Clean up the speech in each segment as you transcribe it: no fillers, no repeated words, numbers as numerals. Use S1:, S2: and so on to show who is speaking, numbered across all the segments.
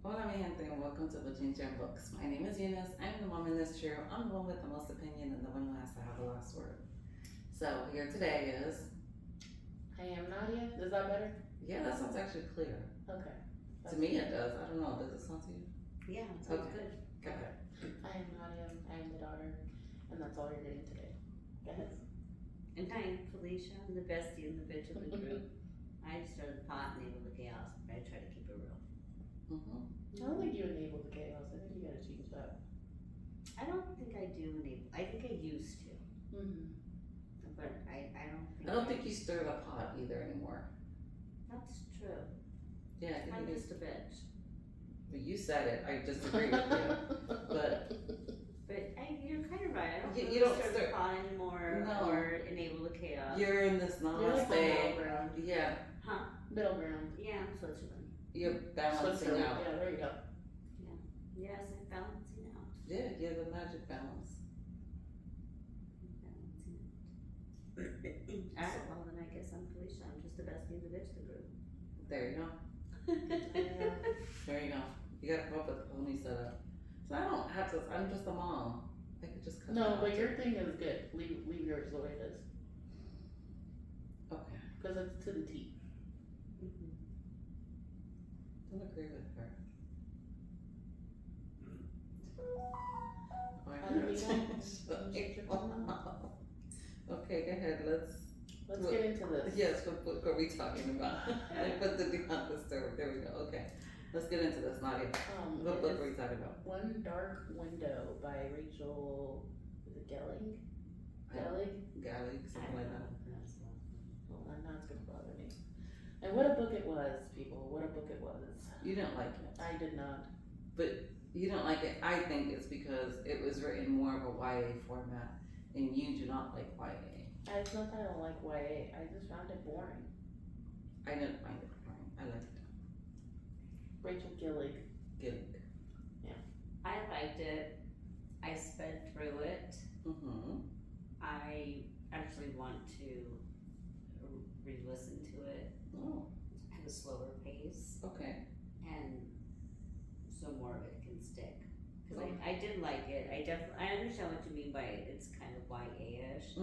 S1: Hola mi gente and welcome to Bochinche and Books. My name is Eunice. I'm the mom in this trio. I'm the one with the most opinion and the one who has to have the last word. So here today is...
S2: I am Nadia. Is that better?
S1: Yeah, that sounds actually clear.
S2: Okay.
S1: To me it does. I don't know. Does it sound to you?
S3: Yeah, it sounds
S1: Okay.
S3: good.
S1: Okay.
S2: I am Nadia. I am the daughter. And that's all you're getting today. Go ahead.
S3: And I'm Felicia. I'm the bestie and the bitch of the group. I started the pot and able the chaos, but I try to keep it real.
S2: I don't think you enable the chaos. I think you gotta change that.
S3: I don't think I do enable. I think I used to, but
S1: I don't think you stir the pot either anymore.
S3: That's true.
S1: Yeah, I think
S3: I'm
S1: you
S3: just a bitch.
S1: But you said it. I disagree with you. But
S3: You're kind of right. I don't
S1: You
S3: really
S1: don't
S3: stir
S1: stir-
S3: the pot anymore
S1: No.
S3: or enable the chaos.
S1: you're in this
S2: You're like the
S1: namaste.
S2: middle ground.
S1: Yeah,
S2: Middle ground.
S3: Yeah, I'm Switzerland.
S1: you're balancing
S2: Switzerland.
S1: out.
S2: Yeah, there you go.
S3: Yes, I'm balancing out.
S1: Yeah, you're the magic balance.
S3: Alright, well then I guess I'm Felicia. I'm just the bestie and the bitch of the group.
S1: There you go. There you go. You gotta come up with the pony setup. So I don't have to. I'm just a mom. I could just cut it
S2: No,
S1: out.
S2: but your thing is good. Leave yours the way it is.
S1: Okay.
S2: Because it's to the T.
S1: Don't agree with her. Okay, go ahead.
S2: Let's get into this.
S1: Yes. What book are we talking about? I put the do not disturb. There we go. Okay. Let's get into this, Nadia. What
S2: It
S1: book
S2: is
S1: are we talking about?
S2: One Dark Window by Rachel, is it Gillig?
S1: Gillig, something like that.
S2: Well, now it's gonna bother me. And what a book it was, people. What a book it was.
S1: You didn't like it.
S2: I did not.
S1: But you don't like it. I think it's because it was written more of a YA format, and you do not like YA.
S2: It's not that I don't like YA. I just found it boring.
S1: I didn't find it boring. I liked it.
S2: Rachel Gillig.
S1: Gillig.
S3: I liked it. I sped through it. I actually want to re-listen to it
S1: Oh,
S3: at a slower pace,
S1: okay.
S3: and so more of it can stick. Because
S1: Okay.
S3: I did like it. I understand what you mean by it's kind of YA-ish.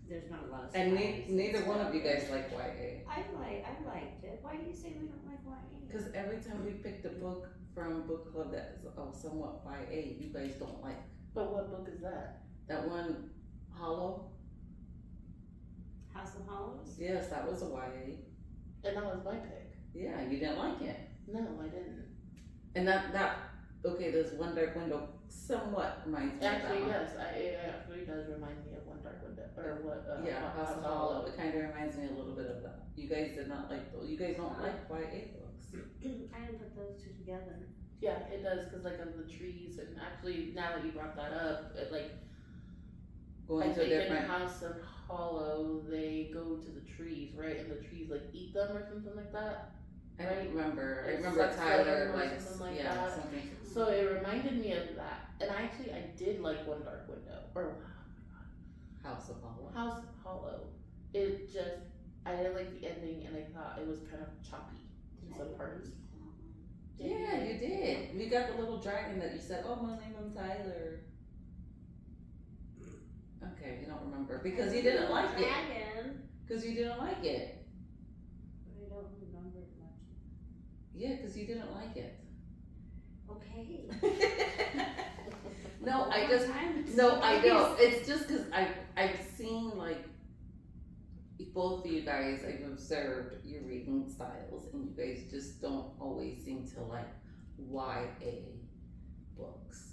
S3: There's not a lot of
S1: And
S3: spice
S1: neither one of you
S3: stuff.
S1: guys like YA.
S3: I liked it. Why do you say we don't like YA?
S1: Because every time we picked a book from book club that is somewhat YA, you guys don't like.
S2: But what book is that?
S1: That one, Hollow?
S3: House of Hollows?
S1: Yes, that was a YA.
S2: And that was my pick.
S1: Yeah, you didn't like it.
S2: No, I didn't.
S1: And okay, there's One Dark Window somewhat reminds me
S2: Actually,
S1: of that one.
S2: yes, it actually does remind me of One Dark Window. Or what?
S1: Yeah, House of Hollow. It kind of reminds me a little bit of that. You guys did not like those. You guys don't like YA books.
S3: I didn't put those two together.
S2: Yeah, it does, because like of the trees, and actually, now that you brought that up, it like,
S1: Going
S2: I
S1: to a
S2: think in
S1: different.
S2: House of Hollow, they go to the trees, right? And the trees like eat them or something like that.
S1: I don't remember. I
S2: Like
S1: remember
S2: sucks
S1: Tyler
S2: them or
S1: like
S2: something like
S1: yeah
S2: that.
S1: something.
S2: So it reminded me of that. And I did like One Dark Window. Or,
S1: House of Hollow.
S2: House of Hollow. It just, I didn't like the ending, and I thought it was kind of choppy in some parts.
S1: Yeah, you did. You got the little dragon that you said, "Oh, I'm gonna name him Tyler." Okay, you don't remember because you didn't like it.
S3: Dragon.
S1: Because you didn't like it.
S3: But I don't remember it much.
S1: Yeah, because you didn't like it.
S3: Okay.
S1: No, I
S3: Sometimes-
S1: don't. It's just because I've seen like both of you guys. I've observed your reading styles, and you guys just don't always seem to like YA books.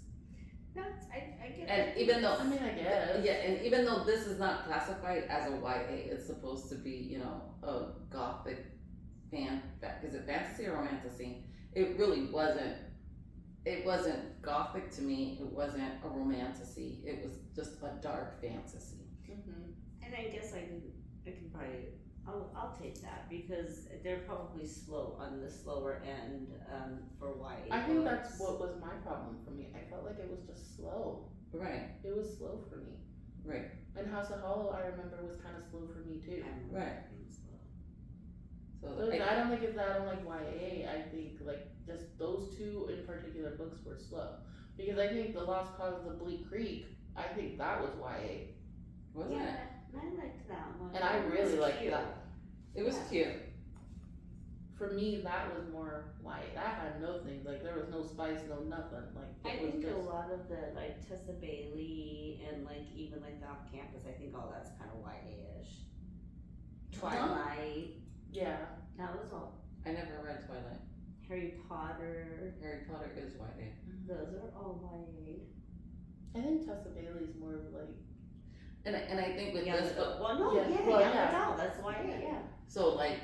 S3: I get
S1: And
S3: it.
S1: even though
S2: I mean, I guess.
S1: yeah, and even though this is not classified as a YA, it's supposed to be, a gothic is it fantasy or romantasy? It really wasn't. It wasn't gothic to me. It wasn't a romantasy. It was just a dark fantasy.
S3: And I guess I can probably, I'll take that because they're probably slow on the slower end for YA.
S2: I think
S3: books.
S2: that's what was my problem for me. I felt like it was just slow.
S1: Right,
S2: It was slow for me.
S1: right,
S2: And House of Hollow, I remember, was kind of slow for me too.
S1: right. So
S2: So I don't think it's that I don't like YA. I think like just those two particular books were slow. Because I think The Lost Cause of Bleak Creek, I think that was YA.
S1: Wasn't
S3: Yeah,
S1: it?
S3: I liked that one.
S2: And I
S3: It
S2: really
S3: was
S2: liked
S3: cute.
S2: that.
S1: It was
S3: Yeah.
S1: cute.
S2: For me, that was more YA. That had no things. Like, there was no spice, no nothing. Like,
S3: I
S2: it was
S3: think a
S2: just.
S3: lot of the like Tessa Bailey and like even like the Off Campus, I think all that's kind of YA-ish. Twilight,
S2: Yeah.
S3: that was all.
S1: I never read Twilight.
S3: Harry Potter,
S1: Harry Potter is YA.
S3: those are all YA.
S2: I think Tessa Bailey's more of like.
S1: And I think with
S3: Young
S1: this book,
S3: adult. Well, no,
S2: Yeah,
S3: yeah,
S2: well,
S3: young
S2: yeah.
S3: adult, that's YA, yeah.
S1: so like,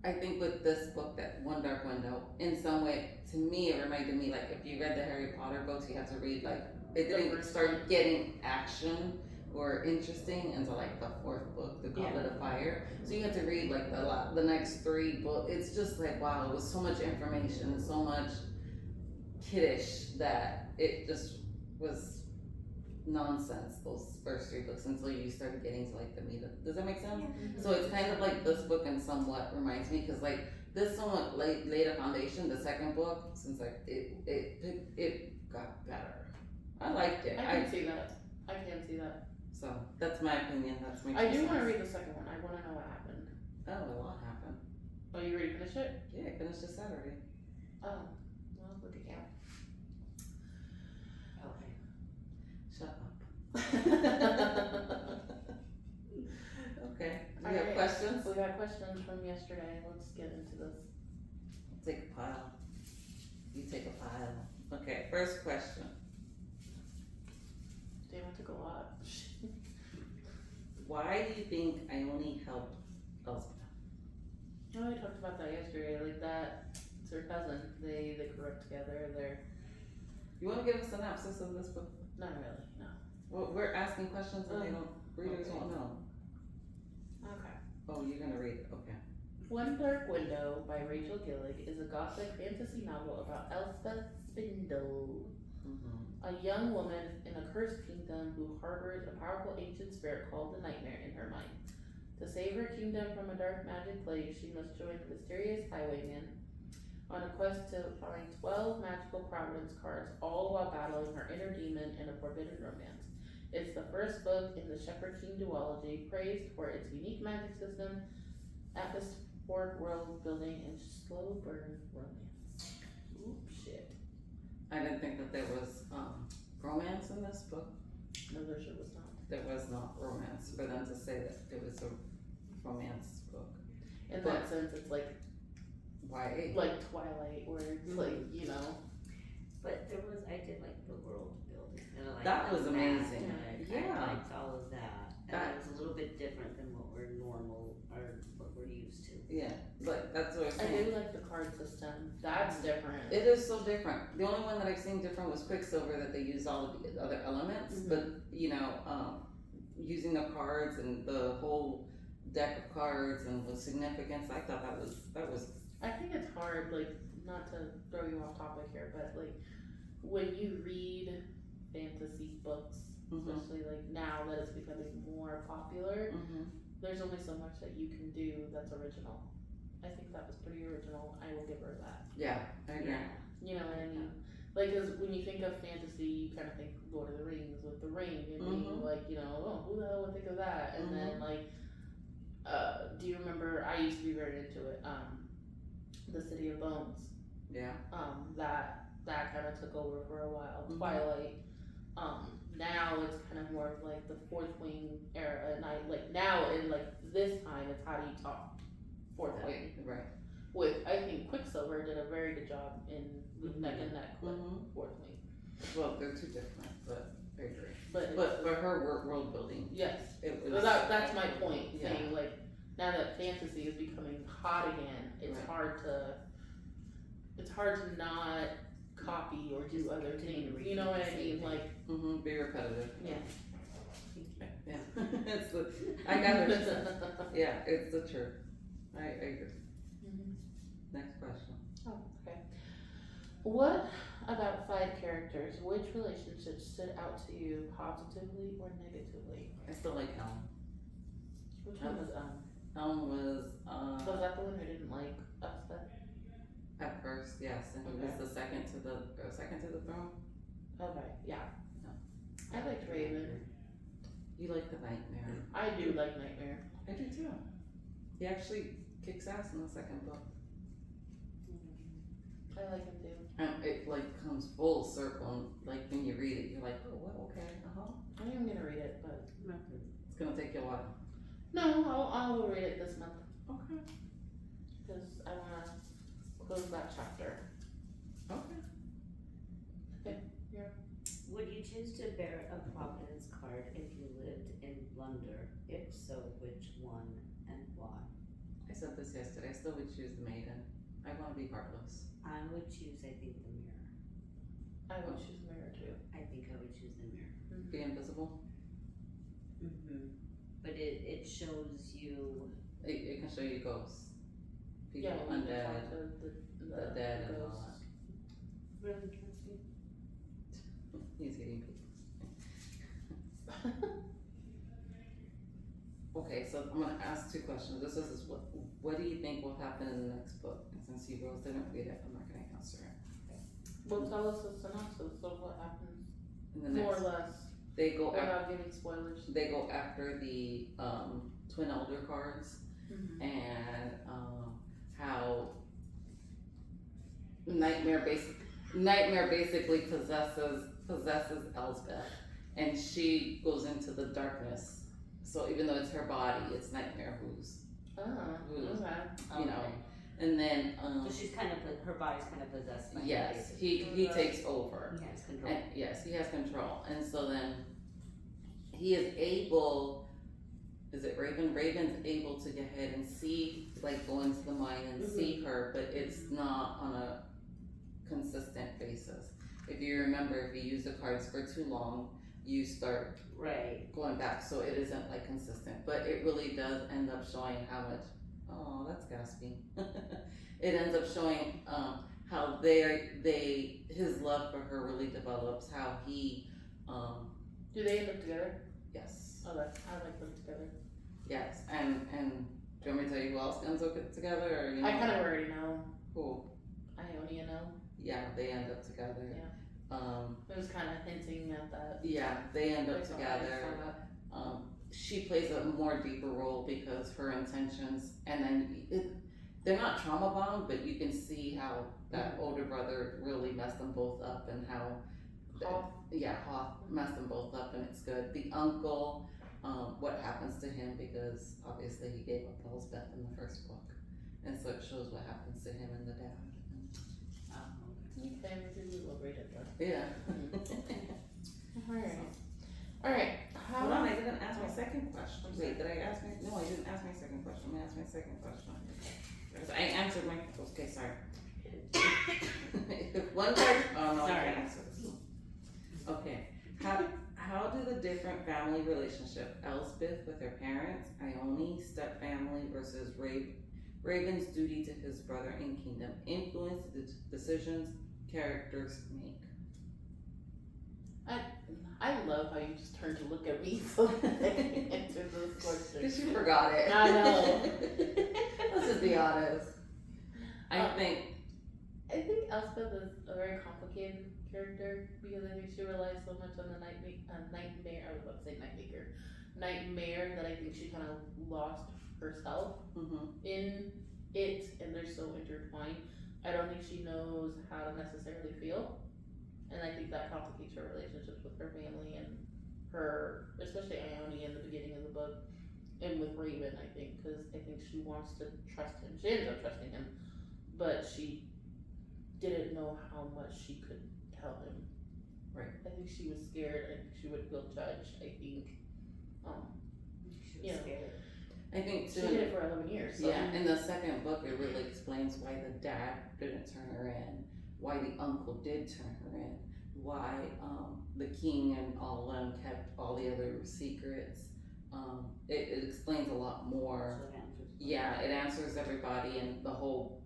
S1: I think with this book, that One Dark Window, in some way, to me, it reminded me like if you read the Harry Potter books, you had to read like it
S2: The
S1: didn't
S2: first
S1: start
S2: one.
S1: getting action or interesting until like the fourth book, The Goblet of Fire. So you had to read like the next three books. It's just like wow, it was so much information, so much kiddish that it just was nonsense. Those first three books until you started getting to like the meat of. Does that make sense? So it's kind of like this book and somewhat reminds me because like this somewhat laid a foundation. The second book, since like it got better. I liked it.
S2: I can see that. I can see that.
S1: So that's my opinion. That's my.
S2: I do want to read the second one. I want to know what happened.
S1: Oh, a lot happened.
S2: Oh, you already finished it?
S1: Yeah, I finished it Saturday.
S2: Oh, well, look at you.
S3: Okay.
S1: Shut up.
S2: Okay.
S1: Okay. Do you
S2: Alright.
S1: have questions?
S2: We got questions from yesterday. Let's get into this.
S1: Take a pile. You take a pile. Okay. First question.
S2: Damn, I took a lot.
S1: Why do you think I only helped Elspeth?
S2: Oh, we talked about that yesterday. Like that, it's her cousin. They grew up together. They're
S1: You want to give a synopsis of this book?
S2: not really. No.
S1: Well, we're asking questions and they don't. Readers
S2: Okay.
S1: won't know.
S2: Okay.
S1: Oh, you're gonna read it. Okay.
S2: One Dark Window by Rachel Gillig is a gothic fantasy novel about Elspeth Spindle, a young woman in a cursed kingdom who harbors a powerful ancient spirit called the Nightmare in her mind. To save her kingdom from a dark magic plague, she must join a mysterious highwayman on a quest to find 12 magical Providence cards, all while battling her inner demon and a forbidden romance. It's the first book in the Shepherd King duology, praised for its unique magic system, atmospheric world building, and slow burn romance. Oop, shit.
S1: I didn't think that there was romance in this book.
S2: No, there sure was not.
S1: There was not romance for them to say that it was a romance book.
S2: In
S1: But-
S2: that sense, it's like
S1: YA.
S2: Twilight, where it's like, you know.
S3: But I did like the world building. And I liked
S1: That was
S3: the
S1: amazing.
S3: map, and
S1: Yeah.
S3: I liked all of that. And
S1: That-
S3: it was a little bit different than what we're normal or what we're used to.
S1: Yeah, but that's what I'm
S2: I
S1: saying.
S2: do like the card system. That's different.
S1: It is so different. The only one that I've seen different was Quicksilver, that they used all of the other elements, but you know, using the cards and the whole deck of cards and the significance. I thought that was.
S2: I think it's hard, like, not to throw you off topic here, but like, when you read fantasy books, especially like now that it's becoming more popular, there's only so much that you can do that's original. I think that was pretty original. I will give her that.
S1: Yeah, I agree.
S3: Yeah.
S2: You know what I mean? Like, cause when you think of fantasy, you kind of think Lord of the Rings with the ring and being like, you know, oh, who the hell would think of that? And then like, do you remember? I used to be very into it. The City of Bones.
S1: Yeah.
S2: That kind of took over for a while. Twilight. Now it's kind of more of like the Fourth Wing era, and I like now in like this time it's how do you talk Fourth Wing.
S1: Right.
S2: With I think Quicksilver did a very good job in neck and neck with Fourth Wing.
S1: Well, they're too different, but I agree.
S2: But
S1: for her world building,
S2: yes,
S1: it
S2: so
S1: was.
S2: that's my point.
S1: Yeah.
S2: Saying like now that fantasy is becoming hot again, it's
S1: Right.
S2: hard to not copy or do other things. You know what I mean? Like
S1: Be repetitive.
S2: yeah.
S1: Yeah. It's the. I got what you said. Yeah, it's the truth. I agree. Next question.
S2: Oh, okay. What about 5 characters? Which relationships stood out to you positively or negatively?
S1: I still like Helen.
S2: Which one was
S1: Helen was.
S2: Was that the one who didn't like Elspeth?
S1: At first, yes, and he was the second to the throne.
S2: Okay, yeah.
S1: No.
S2: I liked Raven.
S1: You like the Nightmare.
S2: I do like Nightmare.
S1: I do too. He actually kicks ass in the second book.
S2: I like him too.
S1: And it like comes full circle. Like when you read it, you're like, oh, well, okay,
S2: I am gonna read it, but
S1: It's gonna take you a while.
S2: no, I'll read it this month
S1: Okay.
S2: because I wanna close that chapter.
S1: Okay.
S3: Would you choose to bear a Providence card if you lived in Blunder? If so, which one and why?
S1: I said this yesterday. I still would choose the Maiden. I want to be heartless.
S3: I would choose, I think, the mirror.
S2: I would choose Mirror too.
S3: I think I would choose the mirror.
S1: Be invisible.
S3: But it shows you.
S1: It can show you ghosts. People,
S2: Yeah, we can
S1: undead,
S2: talk to
S1: the dead, and all
S2: ghosts.
S3: Really interesting.
S1: that. He's eating people. Okay, so I'm gonna ask two questions. This is what do you think will happen in the next book? And since you girls didn't read it, I'm not gonna answer it.
S2: Well, tell us the synopsis of what happens,
S1: In the
S2: more
S1: next,
S2: or less,
S1: they go after,
S2: without giving spoilers.
S1: they go after the twin elder cards and how Nightmare basically possesses Elsbeth, and she goes into the darkness. So even though it's her body, it's Nightmare who's,
S2: Oh,
S1: Who's-
S2: okay.
S1: you know, and then
S3: So she's kind of her body's kind of possessed by him,
S1: yes,
S3: basically.
S1: he takes over.
S3: He has control.
S1: And yes, he has control, and so then he is able. Is it Raven? Raven's able to go ahead and see, like, go into the mine and see her, but it's not on a consistent basis. If you remember, if you use the cards for too long, you start
S3: Right.
S1: going back, so it isn't like consistent. But it really does end up showing how much. Oh, that's gasping. It ends up showing how his love for her really develops. How he,
S2: Do they end up together?
S1: yes.
S2: Okay, I like them together.
S1: Yes, and do you want me to tell you who else ends up together, or you know?
S2: I kind of already know.
S1: Who?
S2: Ionia know.
S1: Yeah, they end up together.
S2: Yeah.
S1: Um,
S2: It was kind of hinting at that.
S1: yeah, they end up
S2: I saw
S1: together.
S2: that.
S1: She plays a more deeper role because her intentions, and then they're not trauma bound, but you can see how that older brother really messed them both up, and how Hoth messed them both up, and it's good. The uncle, what happens to him, because obviously he gave up Elsbeth in the first book, and so it shows what happens to him and the dad.
S2: Okay, maybe we will read it then.
S1: Yeah.
S2: Alright.
S1: Hold on, I didn't ask my second question. Wait, did I ask my, no, I didn't ask my second question. I'm gonna ask my second question. Because I answered my, okay, sorry. One card, oh no, I
S3: Sorry.
S1: can't answer this. Okay, how do the different family relationship, Elsbeth with her parents, Ione, step family versus Raven's duty to his brother in kingdom, influence the decisions characters make?
S2: I love how you just turned to look at me so that I can answer those questions.
S1: Because you forgot it.
S2: I know.
S1: Let's just be honest. I think
S2: Elspeth is a very complicated character because I think she relies so much on the nightmare. I was about to say nightmare that I think she kind of lost herself in it, and they're so intertwined. I don't think she knows how to necessarily feel, and I think that complicates her relationships with her family and her, especially Ione in the beginning of the book, and with Raven. I think because I think she wants to trust him. She ends up trusting him, but she didn't know how much she could tell him.
S1: Right.
S2: I think she was scared. I think she would feel judged. I think,
S3: She was scared.
S1: I think
S2: she
S1: too.
S2: did it for 11 years. So.
S1: Yeah, in the second book, it really explains why the dad didn't turn her in, why the uncle did turn her in, why the king and all of them kept all the other secrets. It explains a lot more.
S3: So it answers.
S1: Yeah, it answers everybody and the whole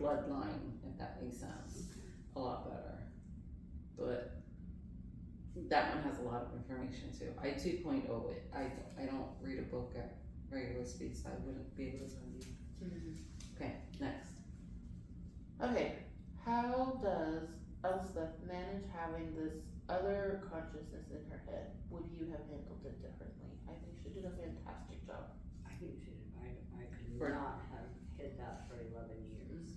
S1: bloodline, if that makes sense, a lot better. But that one has a lot of information too. I 2.0 it. I don't read a book at regular speed, so I wouldn't be able to tell you. Okay, next.
S2: Okay, how does Elspeth manage having this other consciousness in her head? Would you have handled it differently? I think she did a fantastic job.
S3: I think she did. I could
S1: For-
S3: not have hid that for 11 years.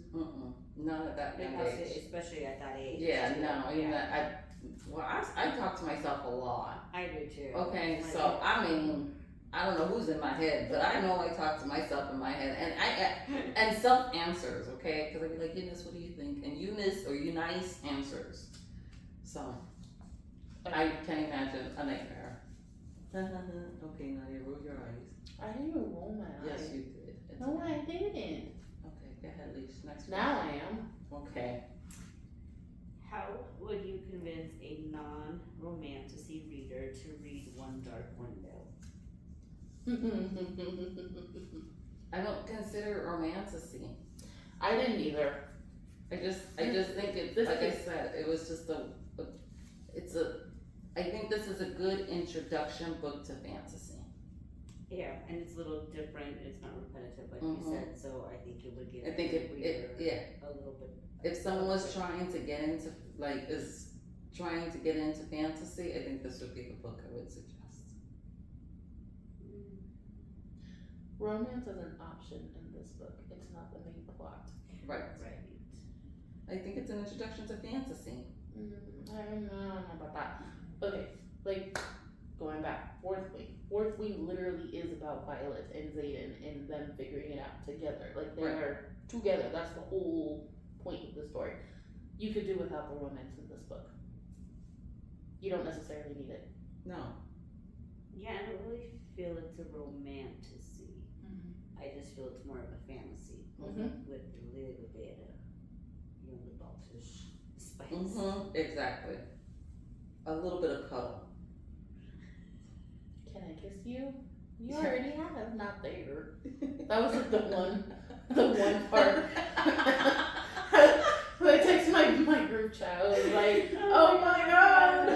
S1: Not at that young
S3: Because
S1: age.
S3: especially at that age.
S1: Yeah,
S3: too.
S1: no, even
S3: Yeah.
S1: I talk to myself a lot.
S3: I do too.
S1: Okay,
S3: Like,
S1: so I mean, I don't know who's in my head, but I know I talk to myself in my head, and self answers, okay? Because I'd be like, Eunice, what do you think? And Eunice or Eunice answers. So I can imagine a nightmare. Okay, Nadia, roll your eyes.
S2: I didn't even roll my eyes.
S1: Yes, you did. It's
S2: No,
S1: okay.
S2: I didn't.
S1: Okay, go ahead, Leash. Next
S2: Now I am.
S1: one. Okay.
S3: How would you convince a non-romantasy reader to read One Dark Window?
S1: I don't consider it romantasy.
S2: I didn't either.
S1: I just think it,
S2: This
S1: like I
S2: is-
S1: said, it was just I think this is a good introduction book to fantasy.
S3: Yeah, and it's a little different. It's not repetitive, like
S1: Mhm.
S3: you said. So I think it would give
S1: I think
S3: the reader
S1: yeah.
S3: a little bit.
S1: If someone was trying to get into, trying to get into fantasy, I think this would be the book I would suggest.
S2: Romance is an option in this book. It's not the main plot.
S1: Right.
S3: Right.
S1: I think it's an introduction to fantasy.
S2: I don't know about that. Okay, like going back, Fourth Wing. Fourth Wing literally is about Violet and Xaden and them figuring it out together. Like they
S1: Right.
S2: are together. That's the whole point of the story. You could do without the romance in this book. You don't necessarily need it.
S1: No.
S3: Yeah, I don't really feel it's a romantasy. I just feel it's more of a fantasy
S2: Mhm.
S3: with a little bit of young adultish spice.
S1: Exactly. A little bit of cuddle.
S2: Can I kiss you? You already have, not there. That was like the one part. I text my group chat. I was like, oh my god.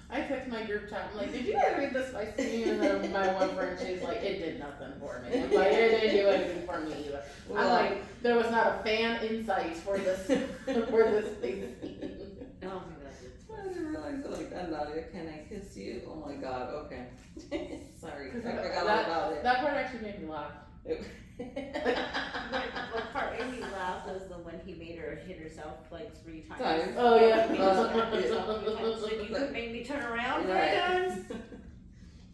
S2: I text my group chat. I'm like, did you guys read this by scene? And then my one friend, she's like, it did nothing for me. I'm like, it didn't do anything for me either. I'm like, there was not a fan insight for this thing.
S3: I don't think that's it.
S1: I didn't realize it like that, Nadia. Can I kiss you? Oh my god, okay. Sorry, I forgot all about it.
S2: That part actually made me laugh.
S3: What part made me laugh was the when he made her hit herself like 3 times.
S1: Times.
S2: Oh, yeah.
S3: He was like, you made me turn around 3
S1: Right.
S3: times.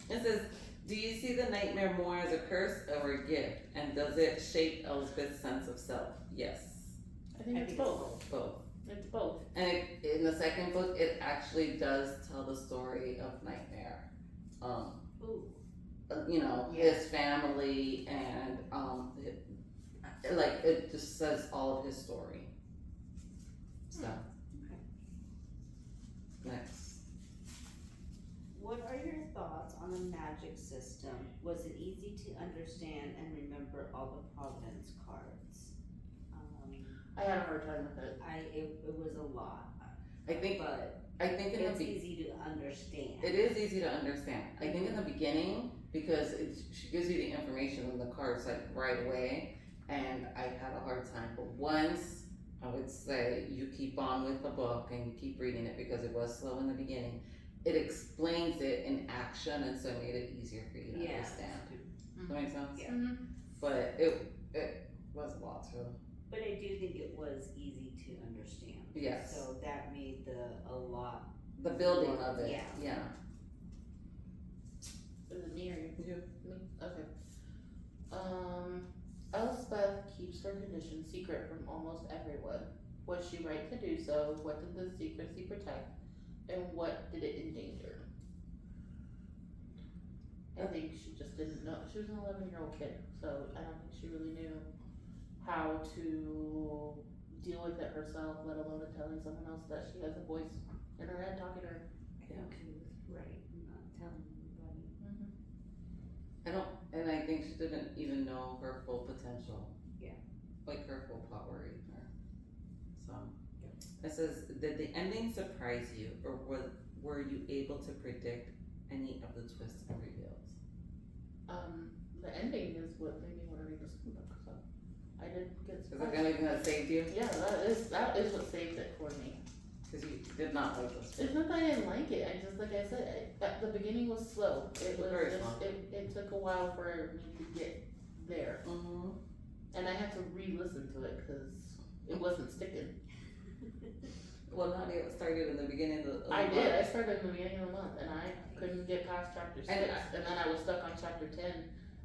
S1: It says, do you see the nightmare more as a curse or a gift? And does it shape Elspeth's sense of self? Yes.
S2: I think it's both.
S1: Both.
S2: It's both.
S1: And in the second book, it actually does tell the story of Nightmare.
S3: Ooh.
S1: His family and it just says all of his story. So.
S3: Okay.
S1: Next.
S3: What are your thoughts on the magic system? Was it easy to understand and remember all the Providence cards?
S2: I had a hard time with it.
S3: It was a lot,
S1: I think
S3: but
S1: in the
S3: it's easy to understand.
S1: It is easy to understand. I think in the beginning, because she gives you the information on the cards like right away, and I had a hard time. But once, I would say, you keep on with the book and you keep reading it because it was slow in the beginning, it explains it in action, and so it made it easier for you to understand. Does that make sense?
S3: Yeah.
S2: Mm-hmm.
S1: But it was a lot too.
S3: But I do think it was easy to understand.
S1: Yes.
S3: So that made a lot.
S1: The building of it.
S3: Yeah.
S1: Yeah.
S2: Is it me or you?
S1: You.
S2: Me? Okay. Elspeth keeps her condition secret from almost everyone. Was she right to do so? What did the secrecy protect? And what did it endanger? I think she just didn't know. She was an 11-year-old kid, so I don't think she really knew how to deal with it herself, let alone telling someone else that she has a voice in her head talking to her.
S3: I think she was right, not telling anybody.
S1: And I think she didn't even know her full potential.
S3: Yeah.
S1: Like her full power either. So, it says, did the ending surprise you, or were you able to predict any of the twists and reveals?
S2: The ending is what made me want to read the second book, so I did get
S1: Is it
S2: surprised.
S1: the only thing that saved you?
S2: Yeah, that is what saved it for me.
S1: Because you did not like this.
S2: It's not that I didn't like it. I just, like I said, at the beginning was slow. It was
S1: Very
S2: just,
S1: slow.
S2: it took a while for me to get there.
S1: Mm-hmm.
S2: And I had to re-listen to it because it wasn't sticking.
S1: Well, Nadia started in the beginning of the
S2: I
S1: month.
S2: did. I started in the beginning of the month and I couldn't get past chapter 6.
S1: And
S2: And then I was stuck on chapter 10.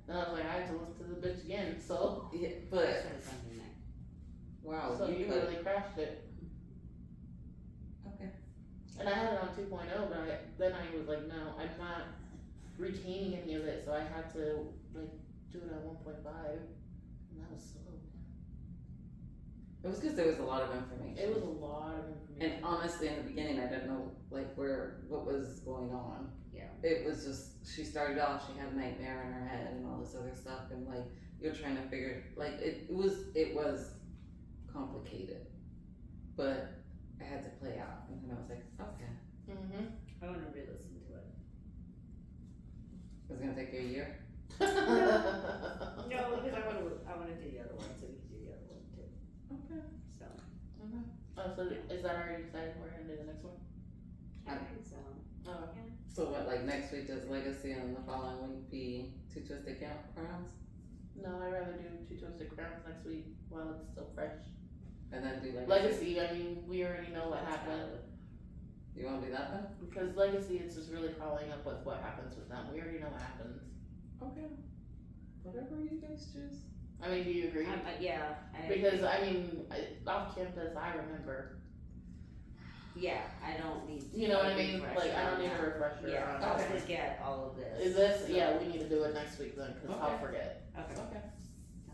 S2: And I was like, I have to listen to the bitch again. So,
S1: Yeah,
S3: I
S1: but
S3: started Sunday night.
S1: wow,
S2: so you
S1: but-
S2: really crashed it.
S1: okay.
S2: And I had it on 2.0, but then I was like, no, I'm not retaining any of it. So I had to like do it at 1.5. And that was slow.
S1: It was because there was a lot of information.
S2: It was a lot of information.
S1: And honestly, in the beginning, I didn't know like what was going on.
S3: Yeah.
S1: It was just she started off. She had a nightmare in her head and all this other stuff, and like you're trying to figure like it was complicated, but I had to play out, and then I was like, okay,
S2: Mm-hmm.
S3: I want to re-listen to it.
S1: it's gonna take you a year.
S3: No, because I want to do the other one, so we can do the other one too.
S1: Okay.
S3: So
S2: Oh, so is that already decided? We're gonna do the next one?
S3: I think so.
S2: Oh.
S1: So what? Like next week does Legacy, and the following week be Two Twisted Crowns,
S2: No, I'd rather do Two Twisted Crowns next week while it's still fresh.
S1: and then do
S2: Legacy, I mean, we already know what happened.
S1: You want to do that then?
S2: Because Legacy, it's just really following up with what happens with them. We already know what happens.
S1: Okay. Whatever you guys choose.
S2: I mean, do you agree?
S3: Yeah.
S2: Because, I mean, off campus, I remember.
S3: Yeah, I don't need.
S2: You know what I
S3: a
S2: mean?
S3: refresher
S2: Like, I don't
S3: on
S2: need
S3: that.
S2: a refresher
S3: Yeah,
S2: on
S3: I'll
S2: that.
S3: forget all of this.
S2: Is this,
S3: So-
S2: yeah, we need to do it next week then, because I'll
S1: Okay.
S2: forget.
S3: Okay.
S1: Okay.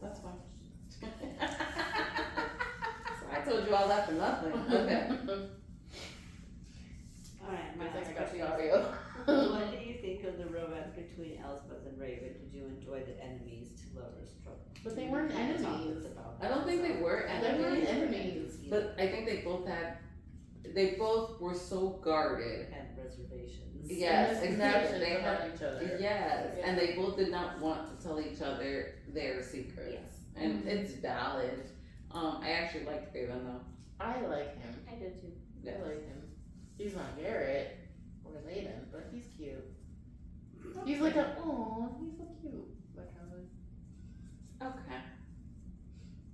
S1: That's fine. So I told you all that for nothing. Okay.
S3: Alright, my
S2: I think
S3: last
S2: I got the
S3: question
S2: audio.
S3: is, what do you think of the romance between Elspeth and Raven? Did you enjoy the enemies to lovers trope?
S2: But they weren't
S3: Kind of talked
S2: enemies.
S3: about
S1: I don't think
S3: that,
S1: they
S3: so-
S1: were
S2: They weren't
S1: enemies.
S2: enemies.
S1: But I think they both were so guarded.
S3: Had reservations.
S1: Yes,
S2: And
S1: exactly.
S2: misconceptions
S1: They
S2: about
S1: had,
S2: each other.
S1: yes,
S2: Yeah.
S1: and they both did not want to tell each other their secrets.
S3: Yes.
S1: And
S2: Mhm.
S1: it's valid. I actually liked Raven though.
S2: I like him.
S3: I did too.
S1: Yes.
S2: I like him. He's not Garrett or Layden, but he's cute. He's like a, oh, he's so cute. That kind of.
S1: Okay.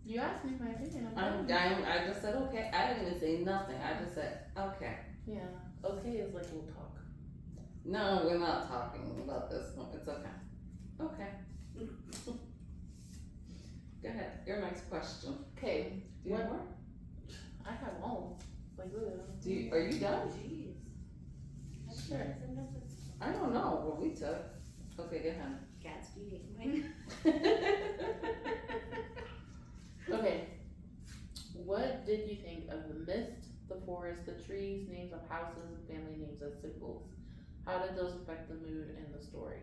S2: You asked me my opinion. I'm telling you.
S1: I just said okay. I didn't even say nothing. I just said okay.
S2: Yeah. Okay is like we'll talk.
S1: No, we're not talking about this. No, it's okay. Okay. Go ahead. Your next question.
S2: Okay.
S1: Do you have
S2: What-
S1: more?
S2: I have all. Like literally.
S1: Are you done?
S3: Jeez.
S2: Sure.
S1: I don't know what we took. Okay, go ahead.
S3: Gatsby ate mine.
S2: Okay. What did you think of the mist, the forest, the trees, names of houses, and family names as symbols? How did those affect the mood and the story?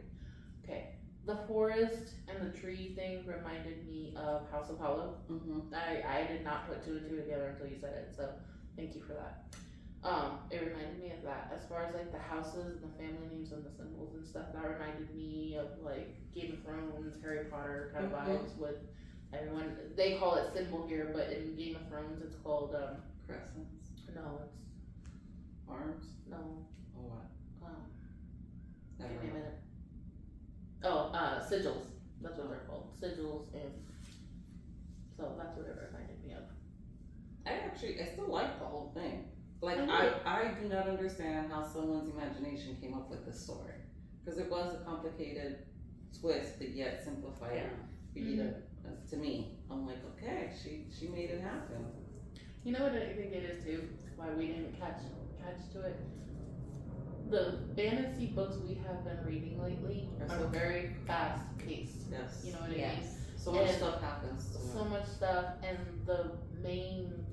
S2: Okay. The forest and the tree thing reminded me of House of Hollow.
S1: Mm-hmm.
S2: I did not put two and two together until you said it, so thank you for that. It reminded me of that. As far as like the houses and the family names and the symbols and stuff, that reminded me of like Game of Thrones, Harry Potter kind of vibes with everyone. They call it symbol here, but in Game of Thrones it's called
S1: Crescents.
S2: no, it's
S1: Arms.
S2: no,
S1: Or what?
S2: give
S1: Never
S2: me a
S1: mind.
S2: minute. Oh, sigils. That's what they're called. Sigils, and so that's what it reminded me of.
S1: I still like the whole thing. Like,
S2: I
S1: I do not understand how someone's imagination came up with this story. Because it was a complicated twist, but yet simplified for you to me. I'm like, okay, she made it happen.
S2: You know what I think it is too? Why we didn't catch to it? The fantasy books we have been reading lately are very fast paced.
S1: Yes.
S2: You know what I mean?
S3: Yes.
S1: So much
S2: And
S1: stuff happens to
S2: So much stuff, and the main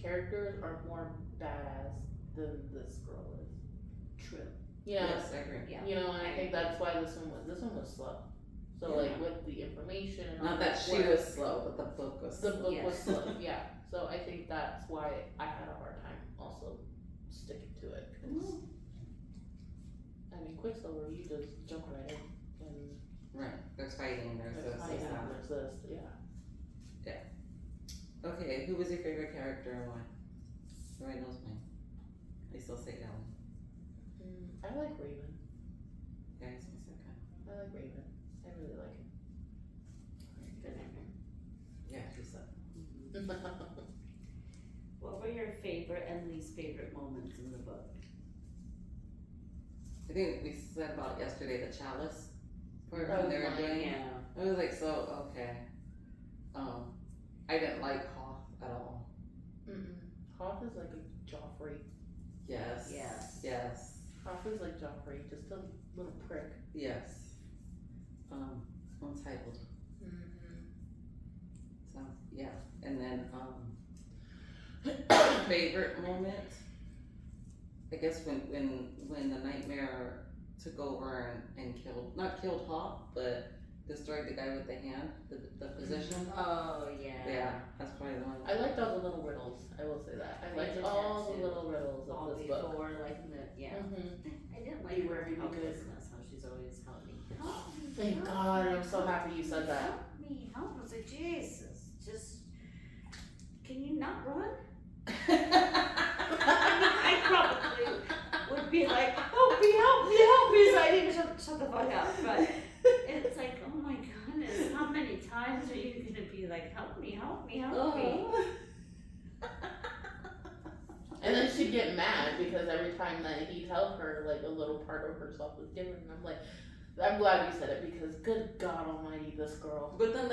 S2: characters are more badass than this girl is.
S3: True.
S2: Yeah.
S1: Yes, I agree.
S3: Yeah.
S2: You know, and I think that's why this one was slow. So
S1: Yeah.
S2: like with the information and all
S1: Not that she
S2: work,
S1: was slow, but the book was
S2: the
S1: slow.
S2: book
S3: Yes.
S2: was slow. Yeah. So I think that's why I had a hard time also sticking to it. 'Cause, I mean, Quicksilver, you just jump right in and
S1: Right. There's fighting, there's
S2: there's
S1: this,
S2: fighting,
S1: there's that.
S2: there's this, yeah.
S1: Okay, who was your favorite character and why? Everybody knows mine. I still say Ellen.
S2: I like Raven.
S1: Yeah, he's my second.
S2: I like Raven. I really like him.
S3: Good name.
S1: Yeah, he's up.
S3: What were your favorite and least favorite moments in the book?
S1: I think we said about yesterday the chalice part
S2: Oh,
S1: when they were
S2: my,
S1: doing.
S3: Yeah.
S1: It was like so okay. I didn't like Hoth at all.
S2: Hoth is like a Joffrey.
S1: Yes.
S3: Yes.
S1: Yes.
S2: Hoth is like Joffrey, just a little prick.
S1: Yes. Untitled. So yeah, and then favorite moment. I guess when the nightmare took over and not killed Hoth, but destroyed the guy with the hand, the physician.
S3: Oh yeah.
S1: Yeah, that's probably the one.
S2: I liked all the little riddles. I will say that. I liked
S3: did
S2: all
S3: that
S2: the
S3: too.
S2: little riddles
S3: All
S2: of this book.
S3: before, like in the yeah. I didn't like
S2: You
S3: her
S2: were really good.
S3: helplessness. How she's always helping me. Help me.
S2: Thank
S3: help
S2: God,
S3: me,
S2: I'm so happy you said that.
S3: Help me. Help me. I was like, Jesus, just can you not run? I probably would be like, help me, help me, help me. So I didn't shut the fuck up. But it's like, oh my goodness, how many times are you gonna be like, help me, help me, help me?
S2: And then she'd get mad because every time that he'd help her, like a little part of herself was given. And I'm like, I'm glad you said it because good God Almighty, this girl.
S1: But then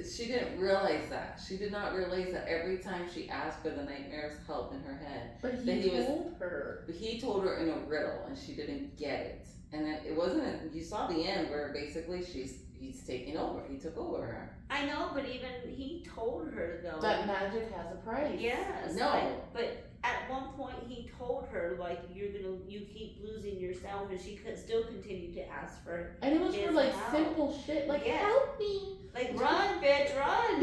S1: she didn't realize that. She did not realize that every time she asked for the nightmare's help in her head,
S2: But
S1: Then
S2: he
S1: he was-
S2: told her.
S1: but he told her in a riddle and she didn't get it. And then it wasn't, you saw the end where basically he's taking over. He took over her.
S3: I know, but even he told her though.
S2: That magic has a price.
S3: Yes.
S1: No.
S3: But at one point he told her like you keep losing yourself, and she could still continue to ask for
S2: And it was for
S3: His
S2: like
S3: help.
S2: simple shit, like
S3: Yeah.
S2: help me.
S3: like run, bitch, run.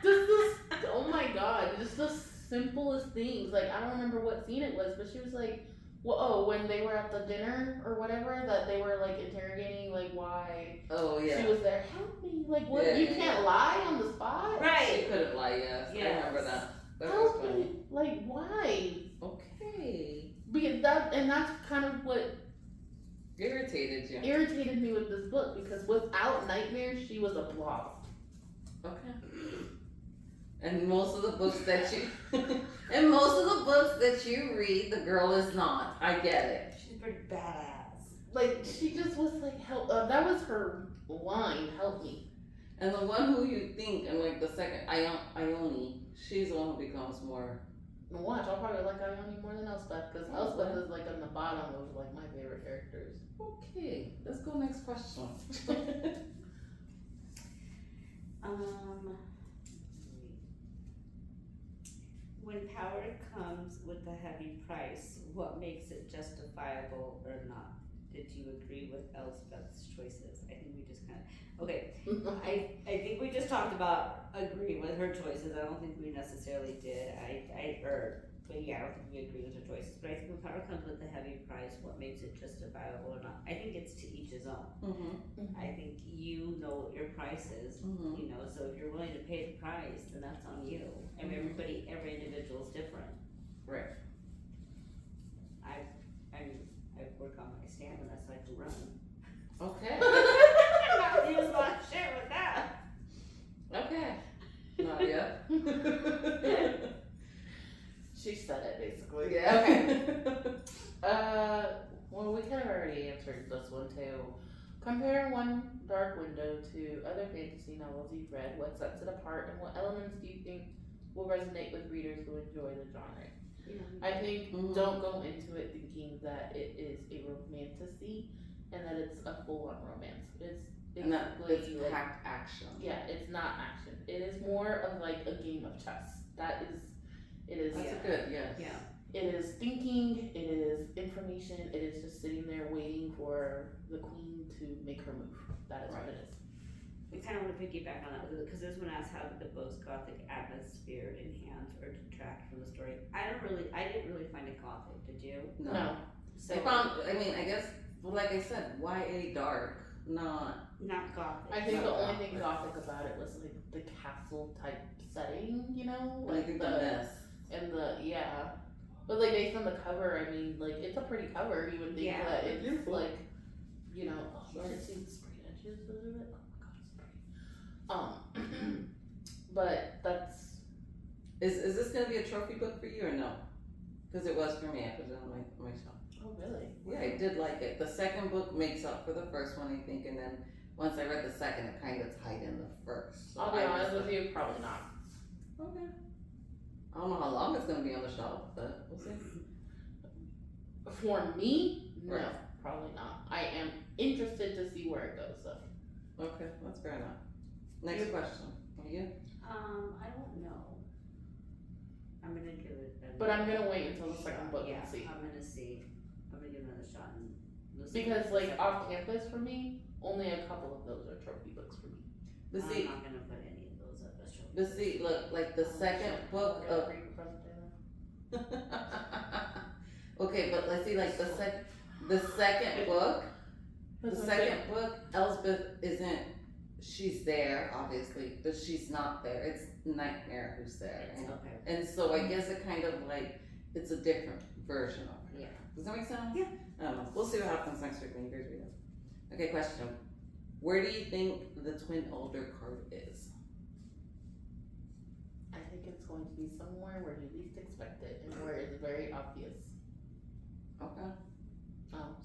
S2: This oh my God, just the simplest things. Like I don't remember what scene it was, but she was like, well, oh, when they were at the dinner or whatever, that they were like interrogating like why
S1: Oh yeah.
S2: she was there. Help me, like what?
S1: Yeah,
S2: You
S1: yeah,
S2: can't
S1: yeah.
S2: lie on the spot.
S1: She
S3: Right.
S1: couldn't lie, yes. I
S3: Yes.
S1: remember that. That was
S2: Help
S1: funny.
S2: me, like why?
S1: Okay.
S2: Because that's kind of what
S1: Irritated you.
S2: irritated me with this book because without nightmares, she was a blob.
S1: Okay. And most of the books that you and most of the books that you read, the girl is not. I get it.
S3: She's pretty badass.
S2: Like she just was like help. That was her line. Help me.
S1: And the one who you think, and like the second, Ione, she's the one who becomes more.
S2: And watch, I'll probably like Ione more than Elspeth because Elspeth is like on the bottom of like my favorite characters.
S1: Okay, let's go next question.
S3: When power comes with a heavy price, what makes it justifiable or not? Did you agree with Elspeth's choices? I think we just kind of okay. I think we just talked about agreeing with her choices. I don't think we necessarily did. But yeah, I don't think we agree with her choices. But I think when power comes with a heavy price, what makes it justifiable or not? I think it's to each his own. I think you know what your price is. You know, so if you're willing to pay the price, then that's on you. And every individual is different.
S1: Right.
S3: I work on my stamina so I can run.
S1: Okay.
S3: Not use a lot of shit with that.
S1: Okay. Nadia.
S2: She said it basically.
S1: Yeah.
S2: Okay. Well, we kind of already answered this one too. Compare One Dark Window to other fantasy novels you've read. What sets it apart, and what elements do you think will resonate with readers who enjoy the genre? I think don't go into it thinking that it is a romantasy and that it's a full-on romance. It's
S1: And that
S2: basically
S1: it's
S2: like,
S1: packed action.
S2: yeah, it's not action. It is more of like a game of chess. It is.
S1: That's a good, yes.
S3: Yeah.
S2: It is thinking. It is information. It is just sitting there waiting for the queen to make her move. That is what it is.
S3: We kind of want to piggyback on that because this one asks how did the book's gothic atmosphere enhance or detract from the story. I didn't really find it gothic. Did you?
S1: No.
S3: So
S1: I guess, well, like I said, YA dark. not.
S3: Not gothic.
S2: I think
S1: Not
S2: the only
S1: gothic.
S2: thing gothic about it was like the castle type setting, you know,
S1: I
S2: like
S1: think the mess.
S2: and the yeah. But like based on the cover, I mean, like it's a pretty cover. You would think
S3: Yeah.
S2: that it's
S1: Beautiful.
S2: like, you know, oh, you should see the sprayed edges of it. Oh my god, it's pretty. But that's
S1: Is this gonna be a trophy book for you or no? Because it was for me. I put it on my shelf.
S2: oh really?
S1: Yeah, I did like it. The second book makes up for the first one, I think, and then once I read the second, it kind of tied in the first. So
S2: I'll be
S1: I
S2: honest
S1: was
S2: with you, probably not.
S1: okay. I don't know how long it's gonna be on the shelf, but we'll see.
S2: For me, no,
S1: Right.
S2: probably not. I am interested to see where it goes though.
S1: Okay, that's fair enough. Next question. Are you?
S3: I don't know. I'm gonna give it.
S2: But I'm gonna wait until the second
S3: shot.
S2: book
S3: Yeah,
S2: and see.
S3: I'm gonna see. I'm gonna give it another shot and listen
S2: Because
S3: to the
S2: like
S3: second
S2: off
S3: book.
S2: campus for me, only a couple of those are trophy books for me.
S1: But
S3: I'm
S1: see,
S3: not gonna put any of those up as trophy.
S1: but see, look, like the second book
S2: I'll
S1: of.
S2: read the present day then.
S1: Okay, but let's see, like the second book. The
S2: That's
S1: second book, Elspeth isn't. She's there, obviously, but she's not there. It's Nightmare who's there,
S3: It's okay.
S1: and so I guess it kind of like it's a different version of her.
S3: Yeah.
S1: Does that make sense?
S3: Yeah.
S1: I don't know. We'll see what happens next week when you guys read it. Okay, question. Where do you think the twin elder card is?
S2: I think it's going to be somewhere where you least expect it and where it's very obvious.
S1: Okay.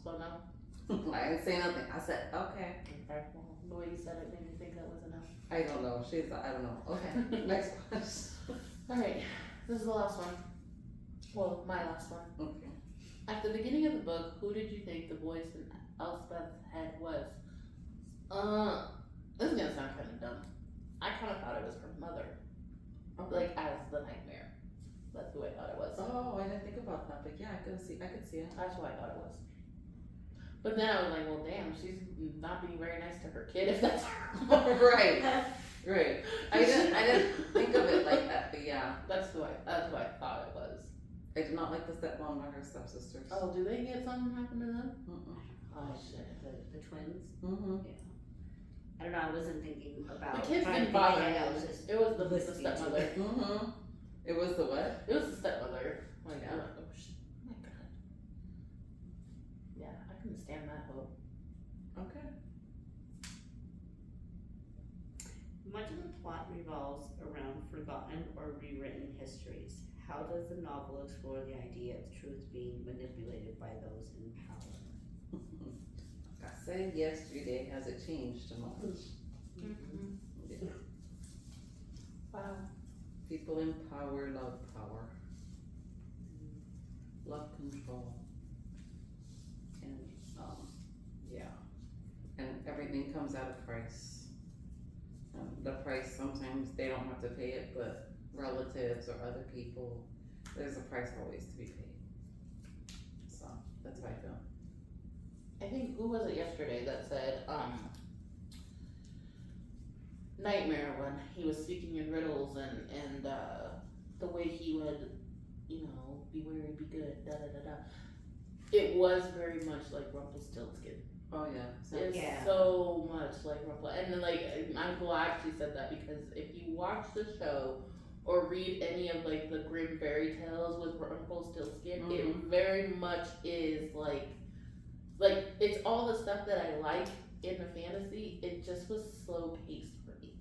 S2: So no.
S1: I didn't say nothing. I said okay.
S2: Okay. Well, the way you said it made me think that was enough.
S1: I don't know. I don't know. Okay. Next question.
S2: Alright, this is the last one. Well, my last one.
S1: Okay.
S2: At the beginning of the book, who did you think the voice in Elspeth's head was? This is gonna sound kind of dumb. I kind of thought it was her mother,
S1: Okay.
S2: like as the nightmare. That's who I thought it was.
S1: Oh, I didn't think about that, but yeah, I could see it.
S2: That's who I thought it was. But then I was like, well, damn, she's not being very nice to her kid if that's her mother.
S1: Right. Right. I didn't think of it like that, but yeah.
S2: That's who I thought it was.
S1: I do not like the stepmom or her stepsisters.
S2: Oh, do they get something happen to them?
S1: Mm-mm.
S2: Oh shit.
S3: The twins.
S1: Mm-hmm.
S3: I don't know. I wasn't thinking about.
S2: The kids
S3: trying to
S2: didn't
S3: think
S2: bother
S3: ahead, I
S2: him.
S3: was just
S2: It was the
S3: listening to
S2: stepmother.
S3: it.
S1: Mm-hmm. It was the what?
S2: It was the stepmother. Like,
S1: Yeah.
S2: I'm like, oh shit. Oh my god. Yeah, I couldn't stand that hope.
S1: Okay.
S3: Much of the plot revolves around forgotten or rewritten histories. How does the novel explore the idea of truth being manipulated by those in power?
S1: I said yesterday, has it changed much?
S2: Mm-hmm.
S1: Yeah.
S2: Wow.
S1: People in power love power. Love control. And, yeah. And everything comes at a price. The price, sometimes they don't have to pay it, but relatives or other people, there's a price always to be paid. So, that's how I feel.
S2: I think, who was it yesterday that said, Nightmare, when he was speaking in riddles and the way he would, you know, be wary, be good, da da da da. It was very much like Rumpelstiltskin.
S1: Oh, yeah. So,
S2: It's
S3: Yeah.
S2: so much like Rumpel, and then like I'm glad she said that because if you watch the show or read any of like the grim fairy tales with Rumpelstiltskin, it very much is like it's all the stuff that I like in the fantasy. It just was slow paced for me.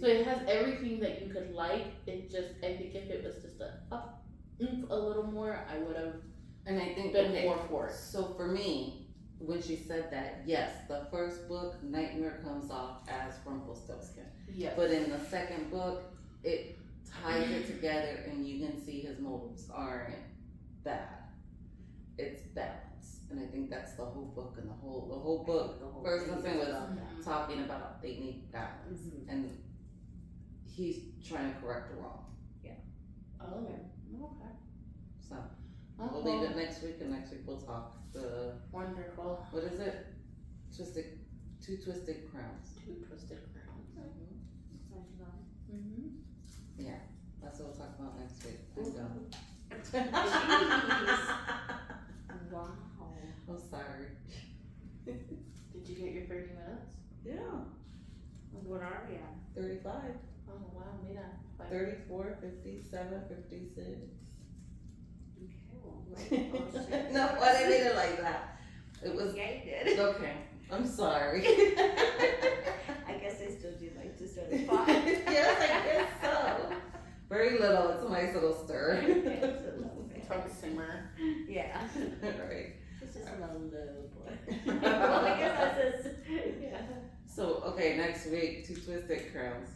S2: So it has everything that you could like. It just I think if it was just a little more, I would have
S1: and I think,
S2: been
S1: okay,
S2: more for it.
S1: so for me, when she said that, yes, the first book, Nightmare comes off as Rumpelstiltskin.
S2: Yes.
S1: But in the second book, it ties it together and you can see his motives aren't bad. It's balance. And I think that's the whole book and the whole book.
S3: The whole
S1: First
S3: thing
S1: thing
S3: is
S1: was
S3: about that.
S1: talking about they need balance.
S3: Mhm.
S1: And he's trying to correct the wrong.
S2: Oh, okay.
S1: So
S2: Oh,
S1: we'll leave it next week and next week we'll talk the,
S2: wonderful.
S1: what is it? Two twisted crowns.
S2: Two twisted crowns. Mm-hmm.
S1: Yeah, that's what we'll talk about next week. I'm done.
S3: Wow.
S1: I'm sorry.
S2: Did you get your 30 minutes?
S1: Yeah,
S3: What are we at?
S1: 35,
S2: Oh wow, mira.
S1: 34, 57, 56.
S3: Okay, well.
S1: No, I didn't mean it like that. It was,
S3: Yeah, you did.
S1: okay, I'm sorry.
S3: I guess I still do like to start a pot.
S1: Yes, I guess so. Very little, it's a nice little stir.
S2: From simmer.
S3: Yeah.
S1: Right.
S3: It's just a little boy. Well, I guess that's just, yeah.
S1: So, okay, next week, 2 twisted crowns.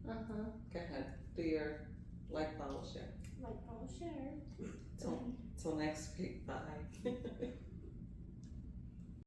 S2: Uh-huh.
S1: Go ahead, do your like, follow, share.
S3: Like, I'll share.
S1: Till next week, bye.